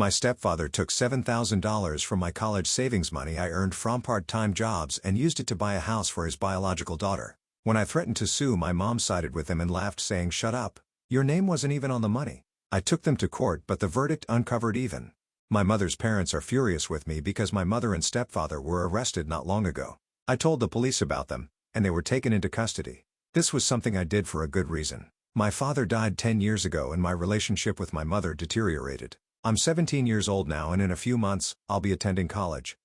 My stepfather took $7,000 from my college savings money I earned from part-time jobs and used it to buy a house for his biological daughter. When I threatened to sue, my mom sided with him and laughed, saying, "Shut up. Your name wasn't even on the money." I took them to court, but the verdict uncovered even. My mother's parents are furious with me because my mother and stepfather were arrested not long ago. I told the police about them, and they were taken into custody. This was something I did for a good reason. My father died 10 years ago and my relationship with my mother deteriorated. I'm 17 years old now, and in a few months, I'll be attending college.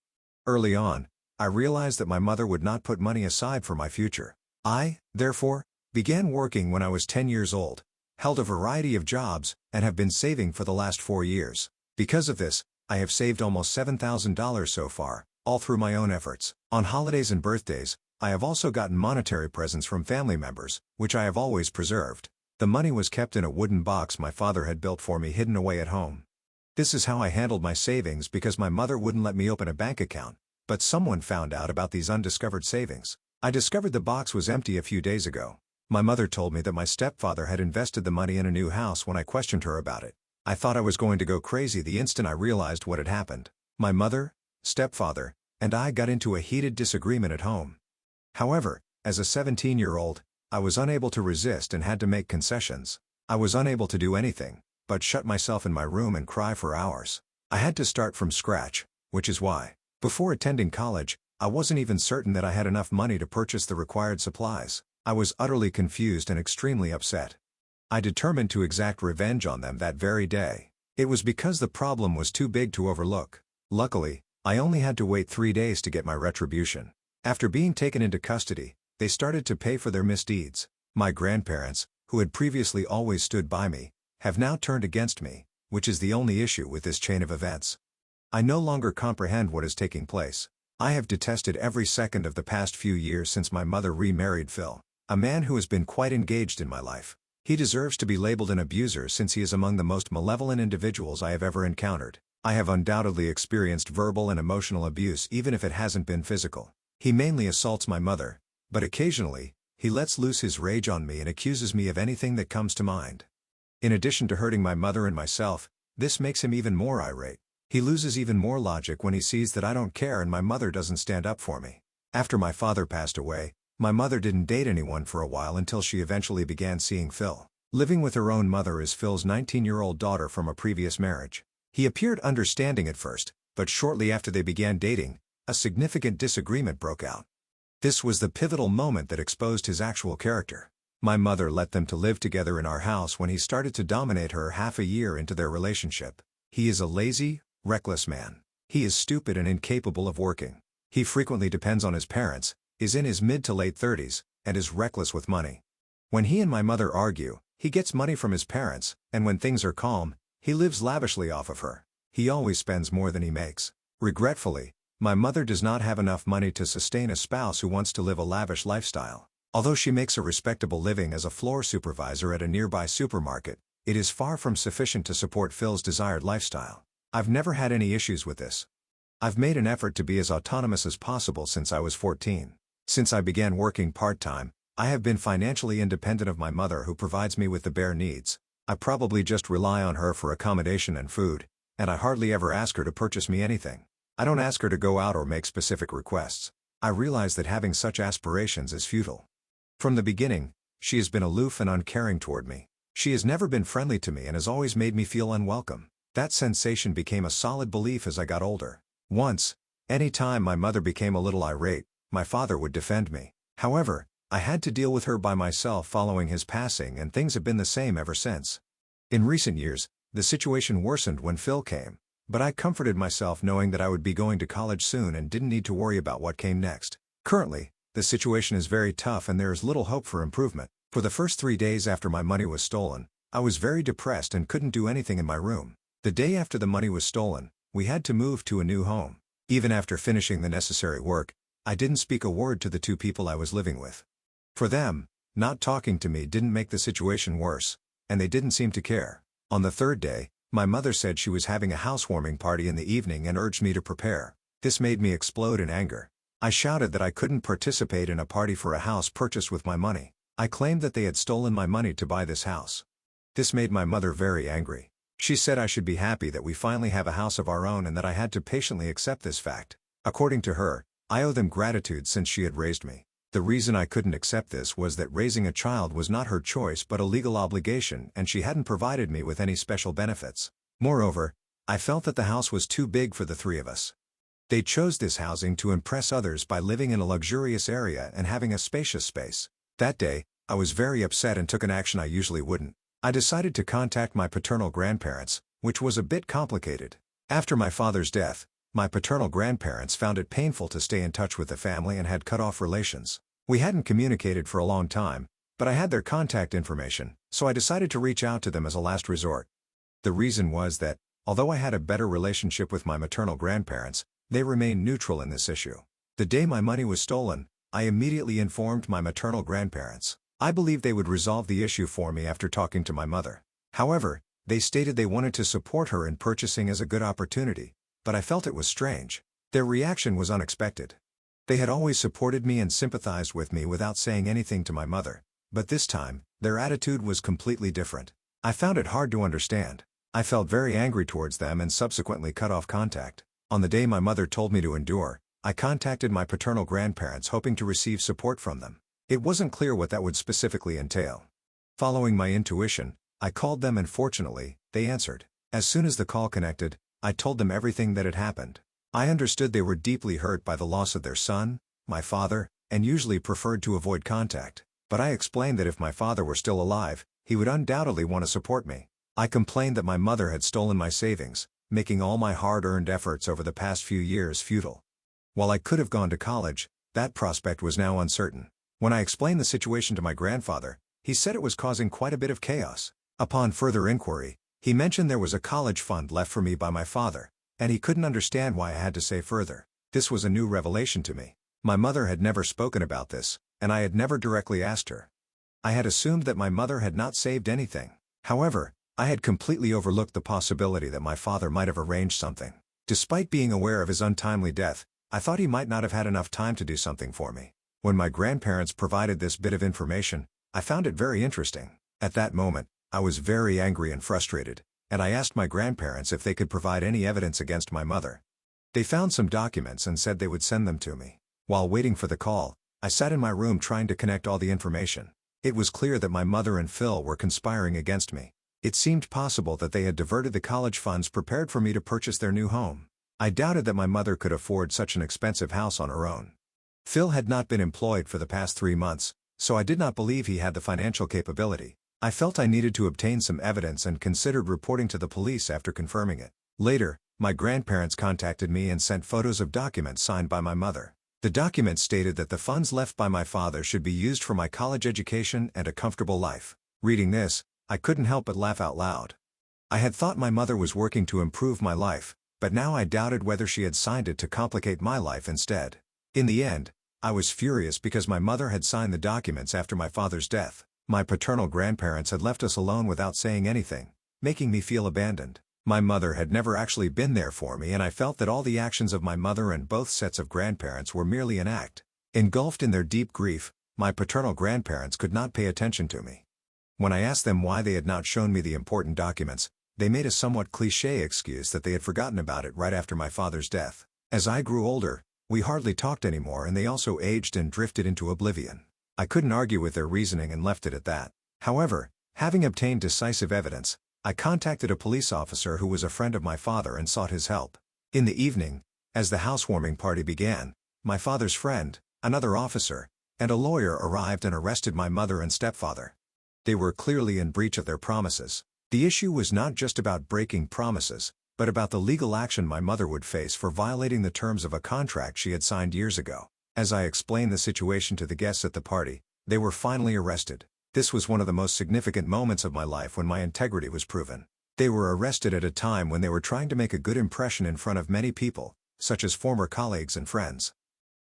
Early on, I realized that my mother would not put money aside for my future. I, therefore, began working when I was 10 years old, held a variety of jobs, and have been saving for the last 4 years. Because of this, I have saved almost $7,000 so far, all through my own efforts. On holidays and birthdays, I have also gotten monetary presents from family members, which I have always preserved. The money was kept in a wooden box my father had built for me, hidden away at home. This is how I handled my savings, because my mother wouldn't let me open a bank account, but someone found out about these undiscovered savings. I discovered the box was empty a few days ago. My mother told me that my stepfather had invested the money in a new house when I questioned her about it. I thought I was going to go crazy the instant I realized what had happened. My mother, stepfather, and I got into a heated disagreement at home. However, as a 17-year-old, I was unable to resist and had to make concessions. I was unable to do anything but shut myself in my room and cry for hours. I had to start from scratch, which is why, before attending college, I wasn't even certain that I had enough money to purchase the required supplies. I was utterly confused and extremely upset. I determined to exact revenge on them that very day. It was because the problem was too big to overlook. Luckily, I only had to wait 3 days to get my retribution. After being taken into custody, they started to pay for their misdeeds. My grandparents, who had previously always stood by me, have now turned against me, which is the only issue with this chain of events. I no longer comprehend what is taking place. I have detested every second of the past few years since my mother remarried Phil, a man who has been quite engaged in my life. He deserves to be labeled an abuser since he is among the most malevolent individuals I have ever encountered. I have undoubtedly experienced verbal and emotional abuse, even if it hasn't been physical. He mainly assaults my mother, but occasionally, he lets loose his rage on me and accuses me of anything that comes to mind. In addition to hurting my mother and myself, this makes him even more irate. He loses even more logic when he sees that I don't care and my mother doesn't stand up for me. After my father passed away, my mother didn't date anyone for a while until she eventually began seeing Phil. Living with her own mother is Phil's 19-year-old daughter from a previous marriage. He appeared understanding at first, but shortly after they began dating, a significant disagreement broke out. This was the pivotal moment that exposed his actual character. My mother let them to live together in our house when he started to dominate her half a year into their relationship. He is a lazy, reckless man. He is stupid and incapable of working. He frequently depends on his parents, is in his mid to late 30s, and is reckless with money. When he and my mother argue, he gets money from his parents, and when things are calm, he lives lavishly off of her. He always spends more than he makes. Regretfully, my mother does not have enough money to sustain a spouse who wants to live a lavish lifestyle. Although she makes a respectable living as a floor supervisor at a nearby supermarket, it is far from sufficient to support Phil's desired lifestyle. I've never had any issues with this. I've made an effort to be as autonomous as possible since I was 14. Since I began working part-time, I have been financially independent of my mother, who provides me with the bare needs. I probably just rely on her for accommodation and food, and I hardly ever ask her to purchase me anything. I don't ask her to go out or make specific requests. I realize that having such aspirations is futile. From the beginning, she has been aloof and uncaring toward me. She has never been friendly to me and has always made me feel unwelcome. That sensation became a solid belief as I got older. Once, any time my mother became a little irate, my father would defend me. However, I had to deal with her by myself following his passing, and things have been the same ever since. In recent years, the situation worsened when Phil came, but I comforted myself knowing that I would be going to college soon and didn't need to worry about what came next. Currently, the situation is very tough and there is little hope for improvement. For the first 3 days after my money was stolen, I was very depressed and couldn't do anything in my room. The day after the money was stolen, we had to move to a new home. Even after finishing the necessary work, I didn't speak a word to the 2 people I was living with. For them, not talking to me didn't make the situation worse, and they didn't seem to care. On the 3rd day, my mother said she was having a housewarming party in the evening and urged me to prepare. This made me explode in anger. I shouted that I couldn't participate in a party for a house purchased with my money. I claimed that they had stolen my money to buy this house. This made my mother very angry. She said I should be happy that we finally have a house of our own and that I had to patiently accept this fact. According to her, I owe them gratitude since she had raised me. The reason I couldn't accept this was that raising a child was not her choice but a legal obligation and she hadn't provided me with any special benefits. Moreover, I felt that the house was too big for the three of us. They chose this housing to impress others by living in a luxurious area and having a spacious space. That day, I was very upset and took an action I usually wouldn't. I decided to contact my paternal grandparents, which was a bit complicated. After my father's death, my paternal grandparents found it painful to stay in touch with the family and had cut off relations. We hadn't communicated for a long time, but I had their contact information, so I decided to reach out to them as a last resort. The reason was that, although I had a better relationship with my maternal grandparents, they remained neutral in this issue. The day my money was stolen, I immediately informed my maternal grandparents. I believed they would resolve the issue for me after talking to my mother. However, they stated they wanted to support her in purchasing as a good opportunity, but I felt it was strange. Their reaction was unexpected. They had always supported me and sympathized with me without saying anything to my mother, but this time, their attitude was completely different. I found it hard to understand. I felt very angry towards them and subsequently cut off contact. On the day my mother told me to endure, I contacted my paternal grandparents hoping to receive support from them. It wasn't clear what that would specifically entail. Following my intuition, I called them and fortunately, they answered. As soon as the call connected, I told them everything that had happened. I understood they were deeply hurt by the loss of their son, my father, and usually preferred to avoid contact. But I explained that if my father were still alive, he would undoubtedly want to support me. I complained that my mother had stolen my savings, making all my hard-earned efforts over the past few years futile. While I could have gone to college, that prospect was now uncertain. When I explained the situation to my grandfather, he said it was causing quite a bit of chaos. Upon further inquiry, he mentioned there was a college fund left for me by my father, and he couldn't understand why I had to say further. This was a new revelation to me. My mother had never spoken about this, and I had never directly asked her. I had assumed that my mother had not saved anything. However, I had completely overlooked the possibility that my father might have arranged something. Despite being aware of his untimely death, I thought he might not have had enough time to do something for me. When my grandparents provided this bit of information, I found it very interesting. At that moment, I was very angry and frustrated, and I asked my grandparents if they could provide any evidence against my mother. They found some documents and said they would send them to me. While waiting for the call, I sat in my room trying to connect all the information. It was clear that my mother and Phil were conspiring against me. It seemed possible that they had diverted the college funds prepared for me to purchase their new home. I doubted that my mother could afford such an expensive house on her own. Phil had not been employed for the past 3 months, so I did not believe he had the financial capability. I felt I needed to obtain some evidence and considered reporting to the police after confirming it. Later, my grandparents contacted me and sent photos of documents signed by my mother. The documents stated that the funds left by my father should be used for my college education and a comfortable life. Reading this, I couldn't help but laugh out loud. I had thought my mother was working to improve my life, but now I doubted whether she had signed it to complicate my life instead. In the end, I was furious because my mother had signed the documents after my father's death. My paternal grandparents had left us alone without saying anything, making me feel abandoned. My mother had never actually been there for me and I felt that all the actions of my mother and both sets of grandparents were merely an act. Engulfed in their deep grief, my paternal grandparents could not pay attention to me. When I asked them why they had not shown me the important documents, they made a somewhat cliché excuse that they had forgotten about it right after my father's death. As I grew older, we hardly talked anymore and they also aged and drifted into oblivion. I couldn't argue with their reasoning and left it at that. However, having obtained decisive evidence, I contacted a police officer who was a friend of my father and sought his help. In the evening, as the housewarming party began, my father's friend, another officer, and a lawyer arrived and arrested my mother and stepfather. They were clearly in breach of their promises. The issue was not just about breaking promises, but about the legal action my mother would face for violating the terms of a contract she had signed years ago. As I explained the situation to the guests at the party, they were finally arrested. This was one of the most significant moments of my life when my integrity was proven. They were arrested at a time when they were trying to make a good impression in front of many people, such as former colleagues and friends.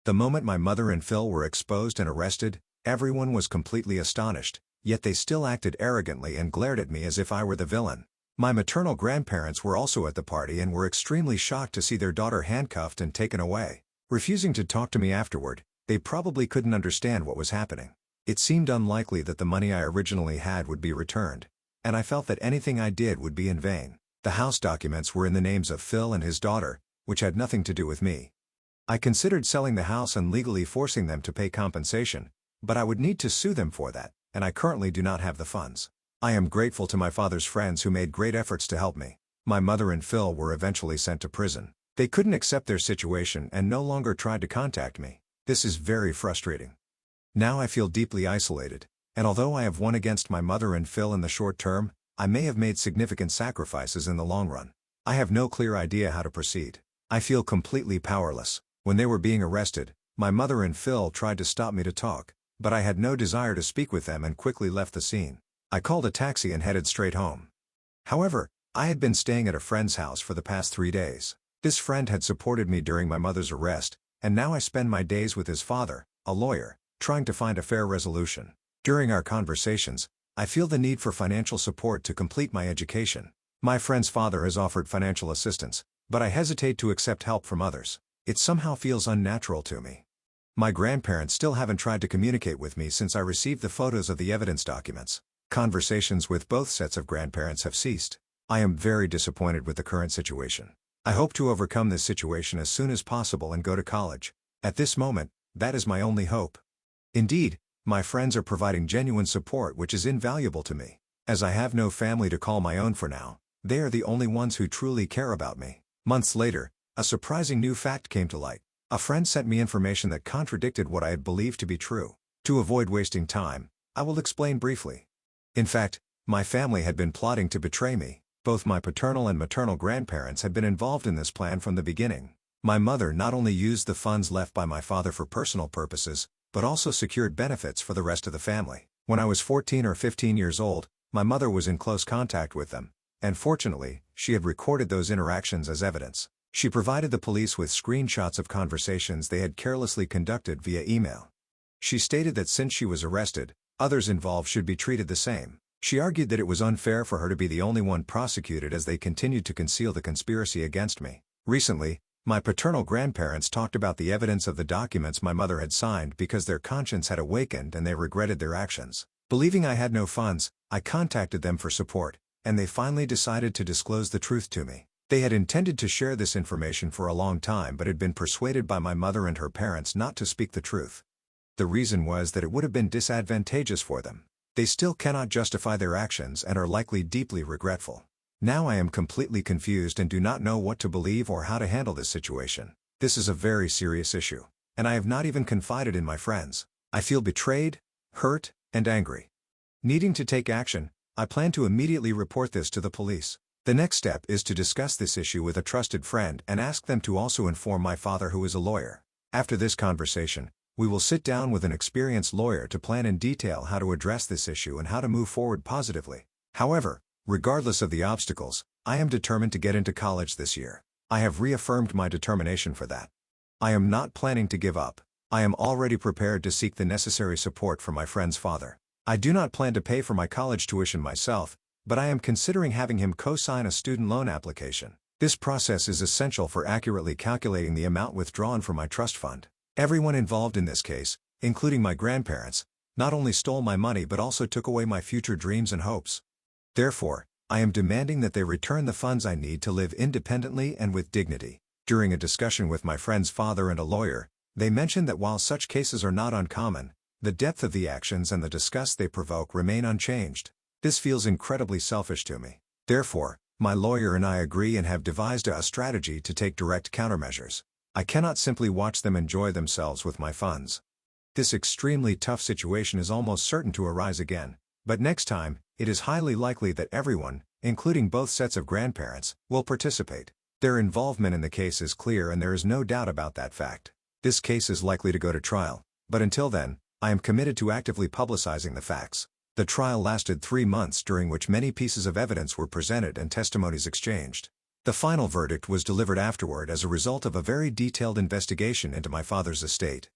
The moment my mother and Phil were exposed and arrested, everyone was completely astonished, yet they still acted arrogantly and glared at me as if I were the villain. My maternal grandparents were also at the party and were extremely shocked to see their daughter handcuffed and taken away. Refusing to talk to me afterward, they probably couldn't understand what was happening. It seemed unlikely that the money I originally had would be returned, and I felt that anything I did would be in vain. The house documents were in the names of Phil and his daughter, which had nothing to do with me. I considered selling the house and legally forcing them to pay compensation, but I would need to sue them for that, and I currently do not have the funds. I am grateful to my father's friends who made great efforts to help me. My mother and Phil were eventually sent to prison. They couldn't accept their situation and no longer tried to contact me. This is very frustrating. Now I feel deeply isolated, and although I have won against my mother and Phil in the short term, I may have made significant sacrifices in the long run. I have no clear idea how to proceed. I feel completely powerless. When they were being arrested, my mother and Phil tried to stop me to talk, but I had no desire to speak with them and quickly left the scene. I called a taxi and headed straight home. However, I had been staying at a friend's house for the past 3 days. This friend had supported me during my mother's arrest, and now I spend my days with his father, a lawyer, trying to find a fair resolution. During our conversations, I feel the need for financial support to complete my education. My friend's father has offered financial assistance, but I hesitate to accept help from others. It somehow feels unnatural to me. My grandparents still haven't tried to communicate with me since I received the photos of the evidence documents. Conversations with both sets of grandparents have ceased. I am very disappointed with the current situation. I hope to overcome this situation as soon as possible and go to college. At this moment, that is my only hope. Indeed, my friends are providing genuine support, which is invaluable to me. As I have no family to call my own for now, they are the only ones who truly care about me. Months later, a surprising new fact came to light. A friend sent me information that contradicted what I had believed to be true. To avoid wasting time, I will explain briefly. In fact, my family had been plotting to betray me. Both my paternal and maternal grandparents had been involved in this plan from the beginning. My mother not only used the funds left by my father for personal purposes, but also secured benefits for the rest of the family. When I was 14 or 15 years old, my mother was in close contact with them, and fortunately, she had recorded those interactions as evidence. She provided the police with screenshots of conversations they had carelessly conducted via email. She stated that since she was arrested, others involved should be treated the same. She argued that it was unfair for her to be the only one prosecuted as they continued to conceal the conspiracy against me. Recently, my paternal grandparents talked about the evidence of the documents my mother had signed because their conscience had awakened and they regretted their actions. Believing I had no funds, I contacted them for support, and they finally decided to disclose the truth to me. They had intended to share this information for a long time but had been persuaded by my mother and her parents not to speak the truth. The reason was that it would have been disadvantageous for them. They still cannot justify their actions and are likely deeply regretful. Now I am completely confused and do not know what to believe or how to handle this situation. This is a very serious issue, and I have not even confided in my friends. I feel betrayed, hurt, and angry. Needing to take action, I plan to immediately report this to the police. The next step is to discuss this issue with a trusted friend and ask them to also inform my father, who is a lawyer. After this conversation, we will sit down with an experienced lawyer to plan in detail how to address this issue and how to move forward positively. However, regardless of the obstacles, I am determined to get into college this year. I have reaffirmed my determination for that. I am not planning to give up. I am already prepared to seek the necessary support from my friend's father. I do not plan to pay for my college tuition myself, but I am considering having him co-sign a student loan application. This process is essential for accurately calculating the amount withdrawn from my trust fund. Everyone involved in this case, including my grandparents, not only stole my money but also took away my future dreams and hopes. Therefore, I am demanding that they return the funds I need to live independently and with dignity. During a discussion with my friend's father and a lawyer, they mentioned that while such cases are not uncommon, the depth of the actions and the disgust they provoke remain unchanged. This feels incredibly selfish to me. Therefore, my lawyer and I agree and have devised a strategy to take direct countermeasures. I cannot simply watch them enjoy themselves with my funds. This extremely tough situation is almost certain to arise again, but next time, it is highly likely that everyone, including both sets of grandparents, will participate. Their involvement in the case is clear and there is no doubt about that fact. This case is likely to go to trial, but until then, I am committed to actively publicizing the facts. The trial lasted 3 months, during which many pieces of evidence were presented and testimonies exchanged. The final verdict was delivered afterward as a result of a very detailed investigation into my father's estate.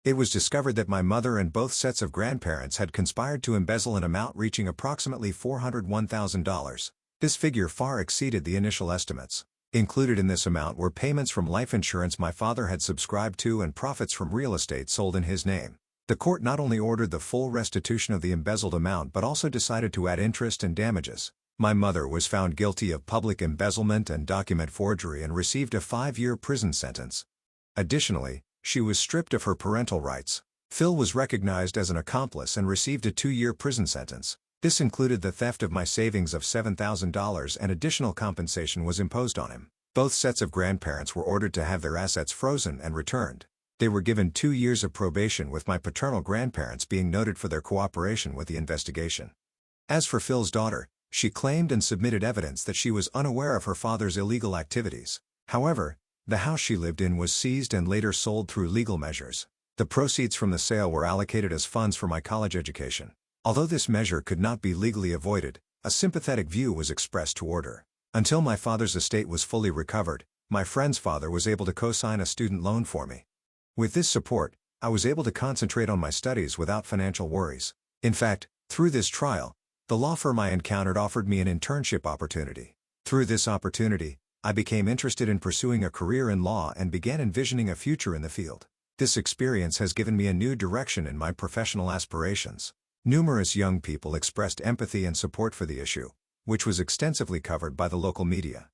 It was discovered that my mother and both sets of grandparents had conspired to embezzle an amount reaching approximately $401,000. This figure far exceeded the initial estimates. Included in this amount were payments from life insurance my father had subscribed to and profits from real estate sold in his name. The court not only ordered the full restitution of the embezzled amount but also decided to add interest and damages. My mother was found guilty of public embezzlement and document forgery and received a 5-year prison sentence. Additionally, she was stripped of her parental rights. Phil was recognized as an accomplice and received a 2-year prison sentence. This included the theft of my savings of $7,000, and additional compensation was imposed on him. Both sets of grandparents were ordered to have their assets frozen and returned. They were given 2 years of probation, with my paternal grandparents being noted for their cooperation with the investigation. As for Phil's daughter, she claimed and submitted evidence that she was unaware of her father's illegal activities. However, the house she lived in was seized and later sold through legal measures. The proceeds from the sale were allocated as funds for my college education. Although this measure could not be legally avoided, a sympathetic view was expressed toward her. Until my father's estate was fully recovered, my friend's father was able to co-sign a student loan for me. With this support, I was able to concentrate on my studies without financial worries. In fact, through this trial, the law firm I encountered offered me an internship opportunity. Through this opportunity, I became interested in pursuing a career in law and began envisioning a future in the field. This experience has given me a new direction in my professional aspirations. Numerous young people expressed empathy and support for the issue, which was extensively covered by the local media.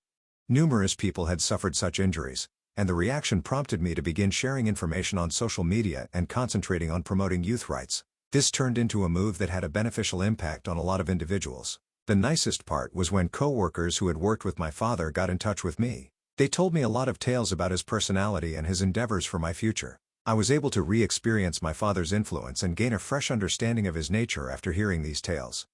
Numerous people had suffered such injuries, and the reaction prompted me to begin sharing information on social media and concentrating on promoting youth rights. This turned into a move that had a beneficial impact on a lot of individuals. The nicest part was when co-workers who had worked with my father got in touch with me. They told me a lot of tales about his personality and his endeavors for my future. I was able to re-experience my father's influence and gain a fresh understanding of his nature after hearing these tales.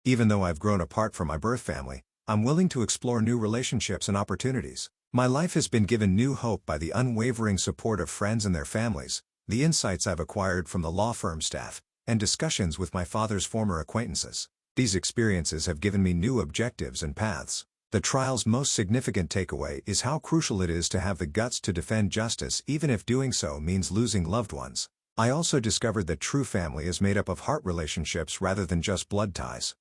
Even though I've grown apart from my birth family, I'm willing to explore new relationships and opportunities. My life has been given new hope by the unwavering support of friends and their families, the insights I've acquired from the law firm staff, and discussions with my father's former acquaintances. These experiences have given me new objectives and paths. The trial's most significant takeaway is how crucial it is to have the guts to defend justice, even if doing so means losing loved ones. I also discovered that true family is made up of heart relationships rather than just blood ties.